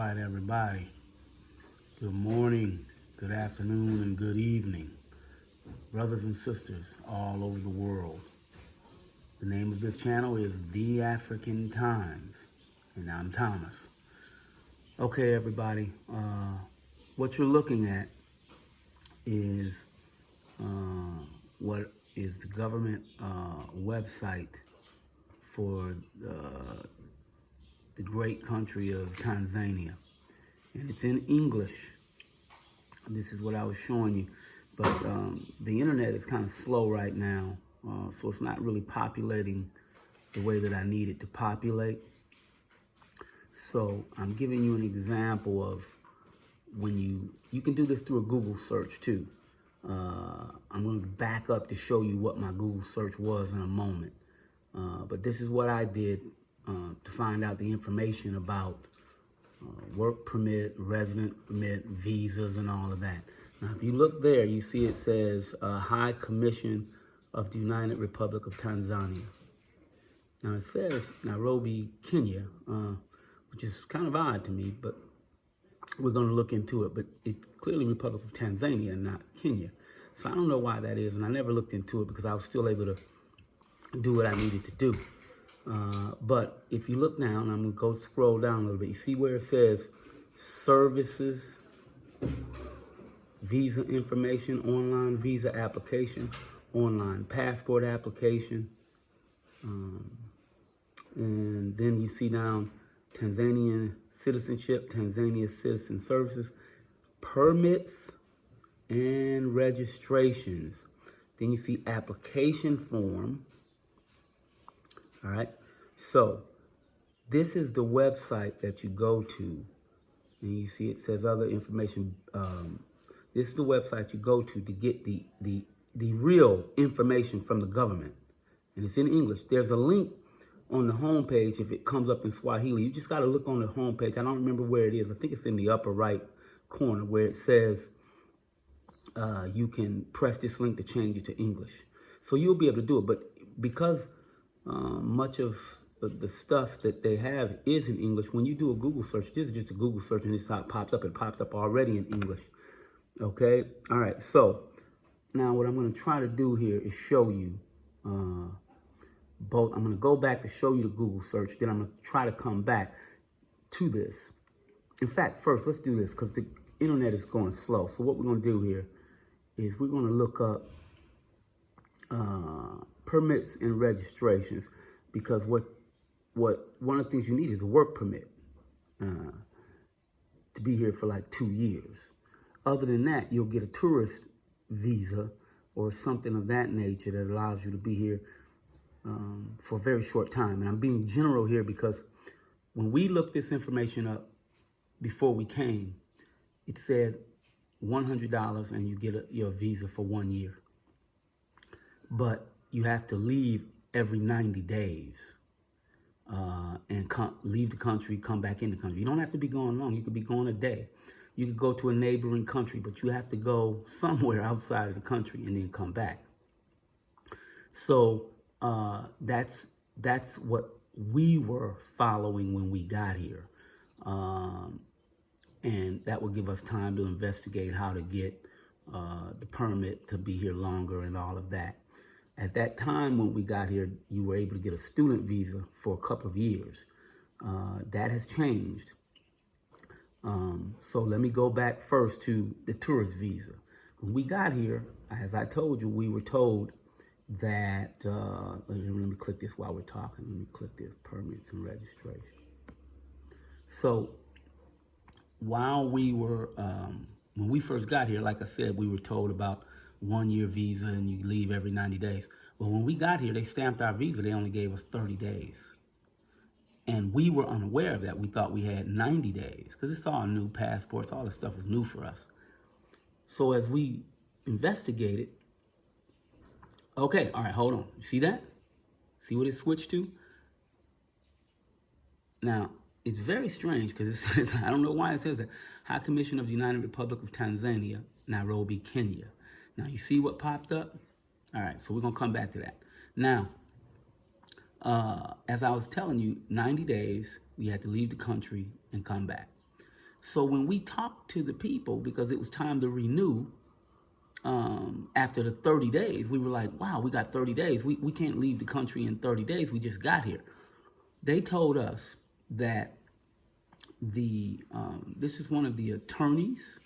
right, everybody. Good morning, good afternoon, and good evening, brothers and sisters all over the world. The name of this channel is The African Times, and I'm Thomas. Okay, everybody, what you're looking at is what is the government website for the great country of Tanzania. And it's in English. This is what I was showing you, but the internet is kind of slow right now, so it's not really populating the way that I need it to populate. So I'm giving you an example of when you can do this through a Google search too. I'm going to back up to show you what my Google search was in a moment, but this is what I did to find out the information about work permit, resident permit, visas, and all of that. Now, if you look there, you see it says High Commission of the United Republic of Tanzania. Now, it says Nairobi, Kenya, which is kind of odd to me, but we're going to look into it. But it's clearly Republic of Tanzania, not Kenya. So I don't know why that is, and I never looked into it because I was still able to do what I needed to do. But if you look down, I'm going to go scroll down a little bit. You see where it says services, visa information, online visa application, online passport application. And then you see down Tanzanian citizenship, Tanzania citizen services, permits and registrations. Then you see application form. All right, so this is the website that you go to, and you see it says other information. This is the website you go to get the real information from the government, and it's in English. There's a link on the homepage if it comes up in Swahili. You just got to look on the homepage. I don't remember where it is. I think it's in the upper right corner where it says you can press this link to change it to English. So you'll be able to do it, but because much of the stuff that they have is in English. When you do a Google search, this is just a Google search and this is how it pops up. It pops up already in English. Okay. All right. So now what I'm going to try to do here is show you both. I'm going to go back to show you the Google search. Then I'm going to try to come back to this. In fact, first, let's do this because the internet is going slow. So what we're going to do here is we're going to look up permits and registrations, because one of the things you need is a work permit to be here for like 2 years. Other than that, you'll get a tourist visa or something of that nature that allows you to be here for a very short time. And I'm being general here because when we looked this information up before we came, it said $100 and you get your visa for 1 year. But you have to leave every 90 days and leave the country, come back in the country. You don't have to be going long. You could be going a day. You could go to a neighboring country, but you have to go somewhere outside of the country and then come back. So that's what we were following when we got here. And that will give us time to investigate how to get the permit to be here longer and all of that. At that time when we got here, you were able to get a student visa for a couple of years. That has changed. So let me go back first to the tourist visa. When we got here, as I told you, we were told that, let me click this while we're talking. Let me click this, permits and registration. So while we were, when we first got here, like I said, we were told about 1 year visa and you leave every 90 days. Well, when we got here, they stamped our visa. They only gave us 30 days. And we were unaware of that. We thought we had 90 days because it's all new passports. All this stuff was new for us. So as we investigated, okay, all right, hold on. You see that? See what it switched to? Now, it's very strange because it says, I don't know why it says that, High Commission of the United Republic of Tanzania, Nairobi, Kenya. Now, you see what popped up? All right, so we're going to come back to that. Now, as I was telling you, 90 days, we had to leave the country and come back. So when we talked to the people, because it was time to renew, after the 30 days, we were like, wow, we got 30 days. We can't leave the country in 30 days. We just got here. They told us that this is one of the attorneys,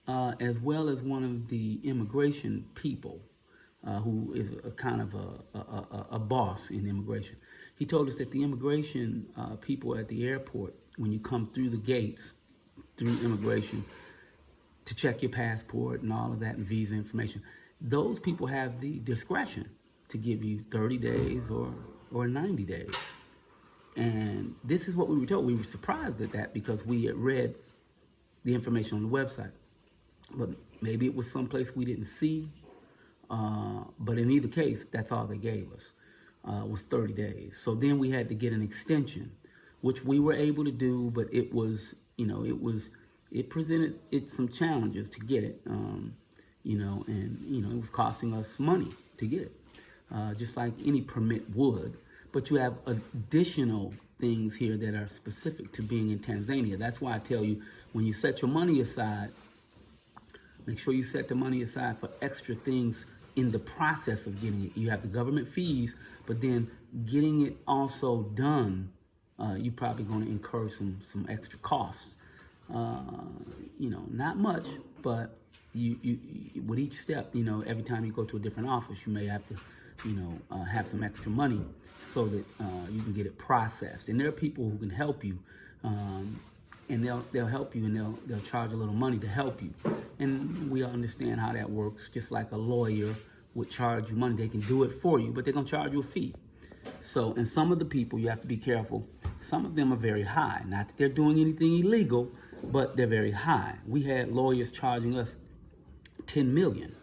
as well as one of the immigration people, who is a kind of a boss in immigration. He told us that the immigration people at the airport, when you come through the gates, through immigration, to check your passport and all of that and visa information, those people have the discretion to give you 30 days or 90 days. And this is what we were told. We were surprised at that because we had read the information on the website. But maybe it was someplace we didn't see. But in either case, that's all they gave us, was 30 days. So then we had to get an extension, which we were able to do, but it was, it presented some challenges to get it, and, it was costing us money to get it, just like any permit would. But you have additional things here that are specific to being in Tanzania. That's why I tell you, when you set your money aside, make sure you set the money aside for extra things in the process of getting it. You have the government fees, but then getting it also done, you're probably going to incur some extra costs. Not much, but you with each step, every time you go to a different office, you may have to, have some extra money so that you can get it processed. And there are people who can help you, and they'll help you, and they'll charge a little money to help you. And we understand how that works. Just like a lawyer would charge you money, they can do it for you, but they're gonna charge you a fee. So, and some of the people, you have to be careful. Some of them are very high. Not that they're doing anything illegal, but they're very high. We had lawyers charging us 10 million.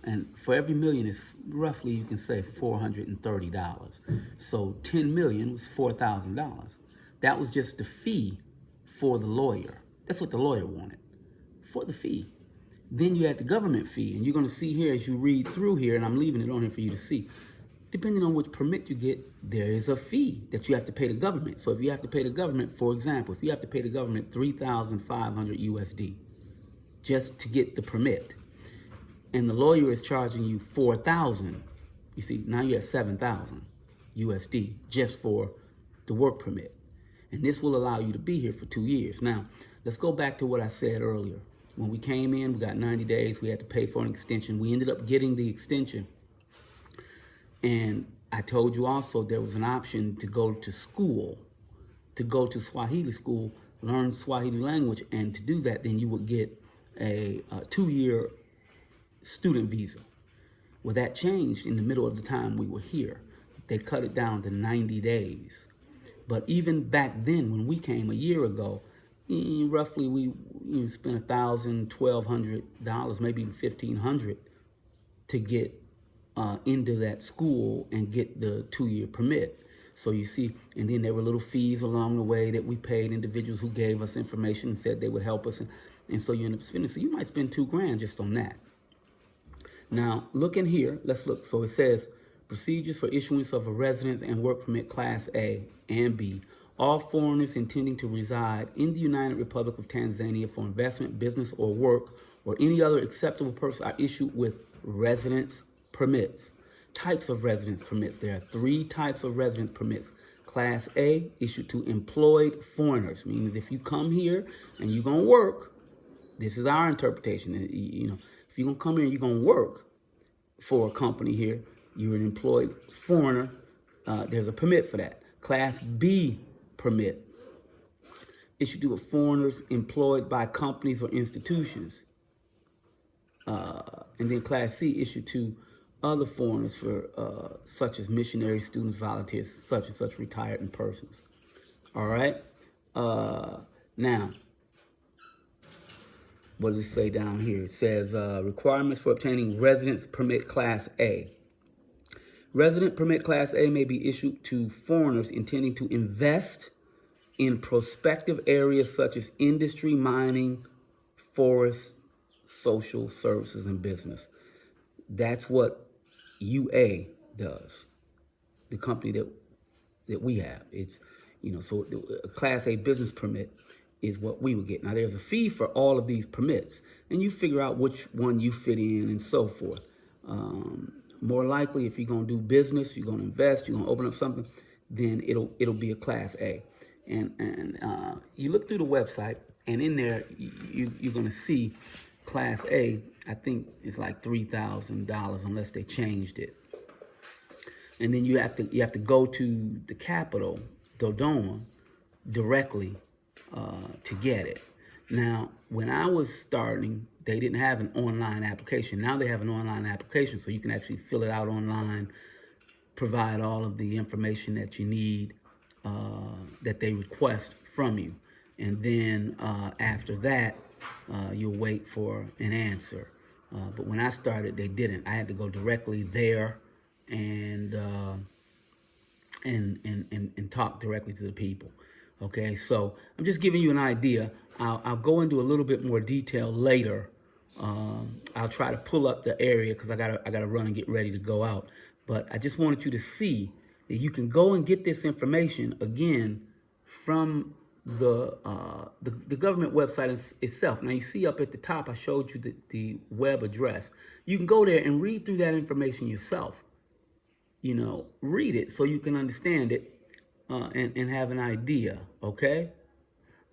And for every million is roughly, you can say, $430. So 10 million was $4,000. That was just the fee for the lawyer. That's what the lawyer wanted, for the fee. Then you had the government fee, and you're going to see here as you read through here, and I'm leaving it on here for you to see. Depending on which permit you get, there is a fee that you have to pay the government. So if you have to pay the government, for example, if you have to pay the government 3,500 USD just to get the permit, and the lawyer is charging you 4,000, you see, now you're at 7,000 USD just for the work permit. And this will allow you to be here for 2 years. Now, let's go back to what I said earlier. When we came in, we got 90 days. We had to pay for an extension. We ended up getting the extension. And I told you also there was an option to go to school, to go to Swahili school, learn Swahili language. And to do that, then you would get a 2-year student visa. Well, that changed in the middle of the time we were here. They cut it down to 90 days. But even back then, when we came a year ago, roughly we spent $1,000, $1,200, maybe even $1,500 to get into that school and get the 2-year permit. So you see, and then there were little fees along the way that we paid individuals who gave us information and said they would help us, and so you end up spending. So you might spend $2,000 just on that. Now look in here. Let's look. So it says procedures for issuance of a residence and work permit class A and B. All foreigners intending to reside in the United Republic of Tanzania for investment, business, or work, or any other acceptable purpose are issued with residence permits. Types of residence permits. There are 3 types of residence permits. Class A, issued to employed foreigners. Means if you come here and you're going to work, this is our interpretation. If you're going to come here and you're going to work for a company here, you're an employed foreigner, there's a permit for that. Class B permit, issued to foreigners employed by companies or institutions. And then Class C, issued to other foreigners for such as missionaries, students, volunteers, such and such retired persons. All right. Now, what does it say down here? It says requirements for obtaining residence permit Class A. Resident permit Class A may be issued to foreigners intending to invest in prospective areas such as industry, mining, forest, social services, and business. That's what UA does, the company that we have. It's So a Class A business permit is what we would get. Now there's a fee for all of these permits, and you figure out which one you fit in and so forth. More likely, if you're gonna do business, you're gonna invest, you're gonna open up something, then it'll be a Class A. And you look through the website, and in there you're gonna see Class A. I think it's like $3,000 unless they changed it. And then you have to go to the capital, Dodoma, directly to get it. Now, when I was starting, they didn't have an online application. Now they have an online application, so you can actually fill it out online, provide all of the information that you need, that they request from you. And then after that, you'll wait for an answer. But when I started, they didn't. I had to go directly there and talk directly to the people. Okay, so I'm just giving you an idea. I'll go into a little bit more detail later. I'll try to pull up the area because I gotta run and get ready to go out. But I just wanted you to see that you can go and get this information again from the government website itself. Now you see up at the top, I showed you the web address. You can go there and read through that information yourself. Read it so you can understand it and have an idea, okay?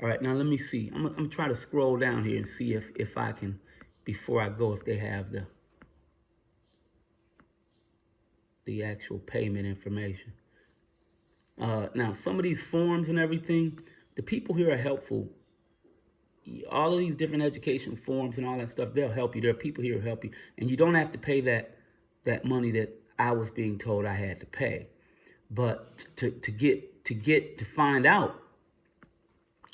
All right, now let me see. I'm gonna try to scroll down here and see if I can, before I go, if they have the actual payment information. Now, some of these forms and everything, the people here are helpful. All of these different education forms and all that stuff, they'll help you. There are people here who help you. And you don't have to pay that money that I was being told I had to pay. But to find out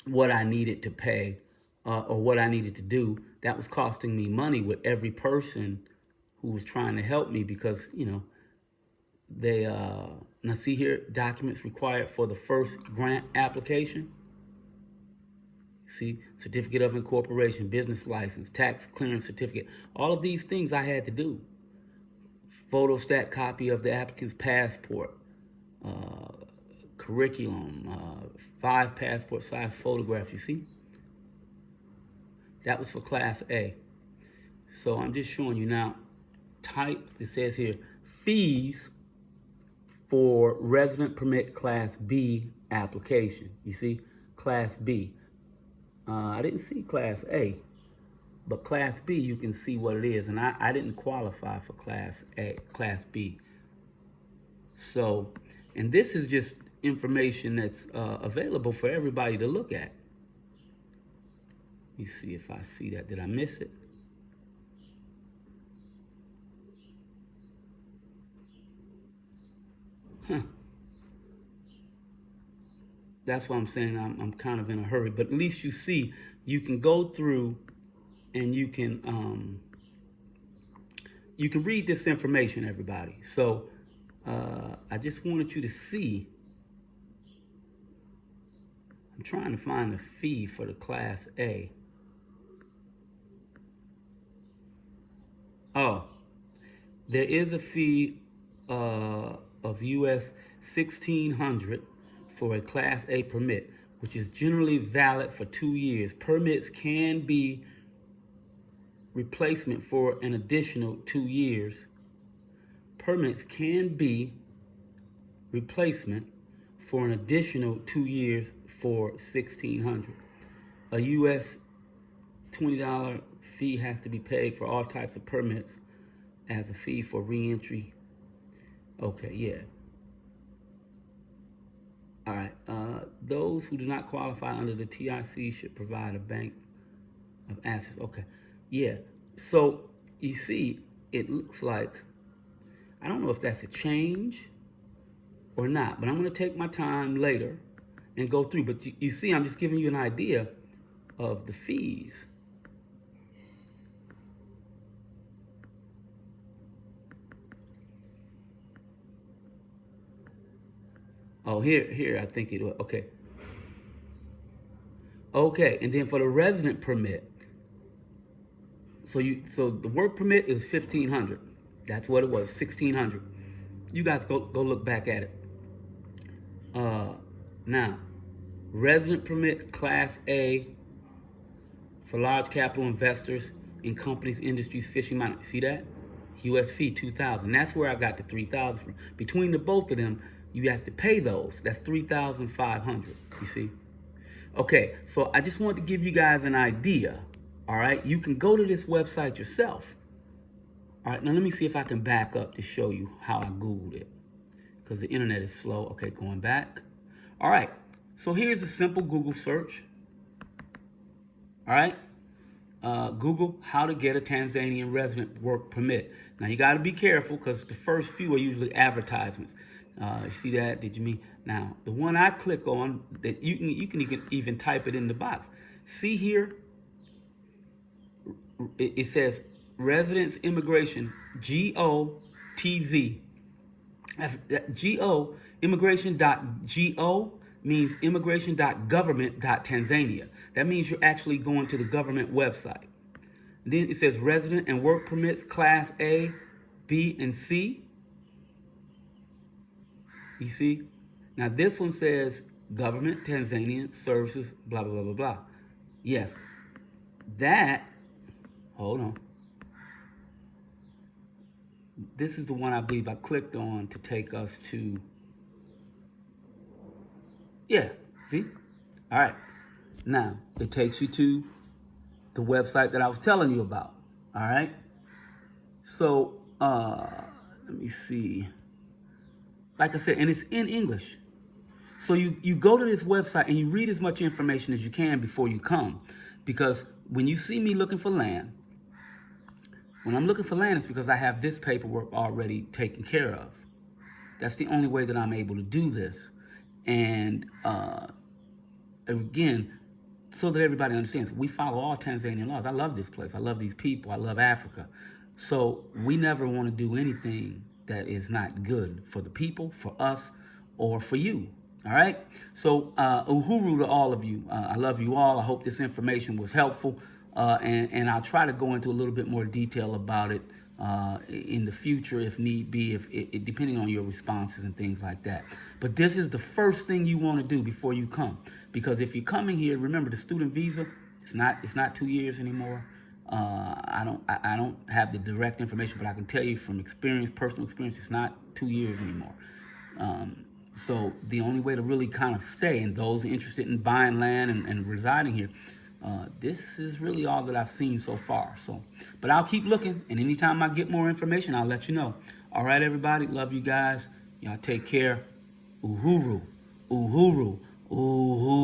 what I needed to pay or what I needed to do, that was costing me money with every person who was trying to help me because, they, now see here, documents required for the first grant application. See, certificate of incorporation, business license, tax clearance certificate. All of these things I had to do. Photostat copy of the applicant's passport, curriculum, 5 passport size photographs, you see? That was for Class A. So I'm just showing you now, it says here, fees for resident permit Class B application. You see, Class B. I didn't see Class A, but Class B, you can see what it is. And I didn't qualify for Class B. So, and this is just information that's available for everybody to look at. Let me see if I see that. Did I miss it? Huh. That's why I'm saying I'm kind of in a hurry. But at least you see, you can go through and you can read this information, everybody. So I just wanted you to see. I'm trying to find the fee for the Class A. Oh, there is a fee of US $1,600 for a Class A permit, which is generally valid for 2 years. Permits can be replacement for an additional 2 years. Permits can be replacement for an additional 2 years for $1,600. A US $20 fee has to be paid for all types of permits as a fee for re-entry. Okay, yeah. All right. Those who do not qualify under the TIC should provide a bank of assets. Okay. Yeah. So you see, it looks like, I don't know if that's a change or not, but I'm going to take my time later and go through. But you see, I'm just giving you an idea of the fees. Oh, here, I think it was, okay. Okay, and then for the resident permit, so the work permit is $1,500. That's what it was, $1,600. You guys go look back at it. Now, resident permit Class A for large capital investors in companies, industries, fishing, mining. See that? US fee 2,000. That's where I got the 3,000 from. Between the both of them, you have to pay those. That's 3,500. You see? Okay, so I just want to give you guys an idea. All right, you can go to this website yourself. All right, now let me see if I can back up to show you how I Googled it, because the internet is slow. Okay, going back. All right, so here's a simple Google search. All right, Google how to get a Tanzanian resident work permit. Now you got to be careful because the first few are usually advertisements. You see that? Did you mean? Now the one I click on, that you can even type it in the box. See here, it says residence immigration, GOTZ. That's GO, immigration.go means immigration.government.Tanzania. That means you're actually going to the government website. Then it says resident and work permits Class A, B, and C. You see? Now this one says government, Tanzanian services, blah, blah, blah, blah, blah. Yes, that, hold on. This is the one I believe I clicked on to take us to, yeah, see? All right. Now, it takes you to the website that I was telling you about. All right. So, let me see. Like I said, and it's in English. So you go to this website and you read as much information as you can before you come. Because when you see me looking for land, when I'm looking for land, it's because I have this paperwork already taken care of. That's the only way that I'm able to do this. And again, so that everybody understands, we follow all Tanzanian laws. I love this place. I love these people. I love Africa. So we never want to do anything that is not good for the people, for us, or for you. All right? So uhuru to all of you. I love you all. I hope this information was helpful. And I'll try to go into a little bit more detail about it in the future if need be, if depending on your responses and things like that. But this is the first thing you want to do before you come, because if you're coming here, remember the student visa. It's not 2 years anymore. I don't have the direct information, but I can tell you from experience, personal experience, it's not 2 years anymore. So the only way to really kind of stay, and those interested in buying land and residing here, this is really all that I've seen so far. So, but I'll keep looking, and anytime I get more information, I'll let you know. All right, everybody, love you guys. Y'all take care. Uhuru, uhuru, uhuru.